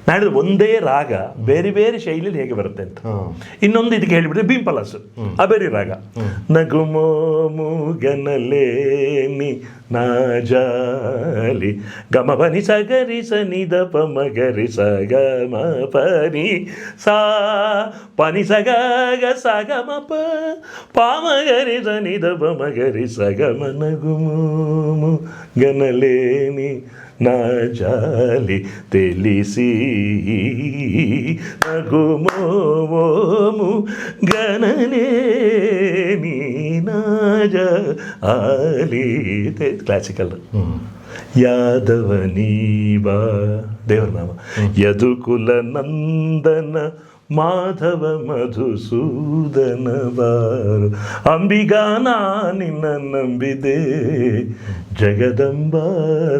ನಾಡಿದ ಒಂದೇ ರಾಗ ಬೇರೆ ಬೇರೆ ಶೈಲಿಯಲ್ಲಿ ಹೇಗೆ ಬರುತ್ತೆ ಅಂತ. ಇನ್ನೊಂದು ಇದಕ್ಕೆ ಹೇಳಿಬಿಟ್ರೆ ಬಿಂಪಲಾಸ್ ಅಬೇರಿ ರಾಗ. ನಗುಮೋಮುಗನಲೇನಿ ನಾಜಾಲಿ ಗಮ ಪನಿ ಸಗರಿ ಸನಿ ದ ಪ ಮಗರಿ ಸ ಗ ಮ ಪನಿ ಸಾ ಪನಿ ಸಗ ಗ ಸ ಗ ಮ ಪ ಮಗರಿ ಸನಿ ದ ಪ ಮಗರಿ ಸ ಗ ಮ ನಗುಮೋಮುಗನಲೇನಿ ನಾಜಾಲಿ ತಿಳಿಸಿ ನಗುಮೋಮು ಗನಲೇ ನೀನಾಜಾಲಿ. ಕ್ಲಾಸಿಕಲ್. ಯಾದವನೀಬಾ ದೇವರ ನಾಮ. ಯದುಕುಲ ನಂದನ ಮಾಧವ ಮಧುಸೂದನ ಬಾರು ಅಂಬಿಗಾ ನಾ ನಿನ್ನ ನಂಬಿದೆ ಜಗದಂಬ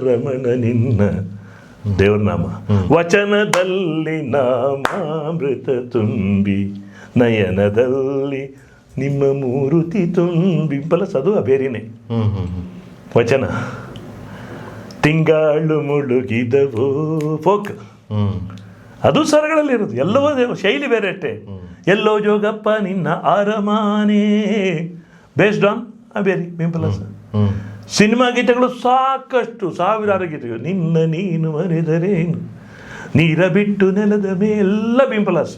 ರಮಣ ನಿನ್ನ. ದೇವರ ನಾಮ. ವಚನದಲ್ಲಿ ನಾಮಾಮೃತ ತುಂಬಿ ನಯನದಲ್ಲಿ ನಿಮ್ಮ ಮೂರುತಿ ತುಂಬಿ. ಅದು ಅಬೇರಿನೇ ವಚನ. ತಿಂಗಾಳು ಮುಳುಗಿದವೋ ಫೋಕ್, ಅದು ಸ್ವರಗಳಲ್ಲಿರೋದು. ಎಲ್ಲವೋ ಶೈಲಿ ಬೇರೆ ಅಷ್ಟೇ. ಎಲ್ಲೋ ಜೋಗಪ್ಪ ನಿನ್ನ ಅರಮಾನೆ ಬೇಸ್ಡ್ ಆನ್ ಅಬೇರಿ ಬಿಂಪಲಾಸ. ಸಿನಿಮಾ ಗೀತೆಗಳು ಸಾಕಷ್ಟು, ಸಾವಿರಾರು ಗೀತೆಗಳು. ನಿನ್ನ ನೀನು ಮರೆದರೇನು, ನೀರ ಬಿಟ್ಟು ನೆಲದ ಮೇಲೆಲ್ಲ ಬಿಂಪಲಾಸ.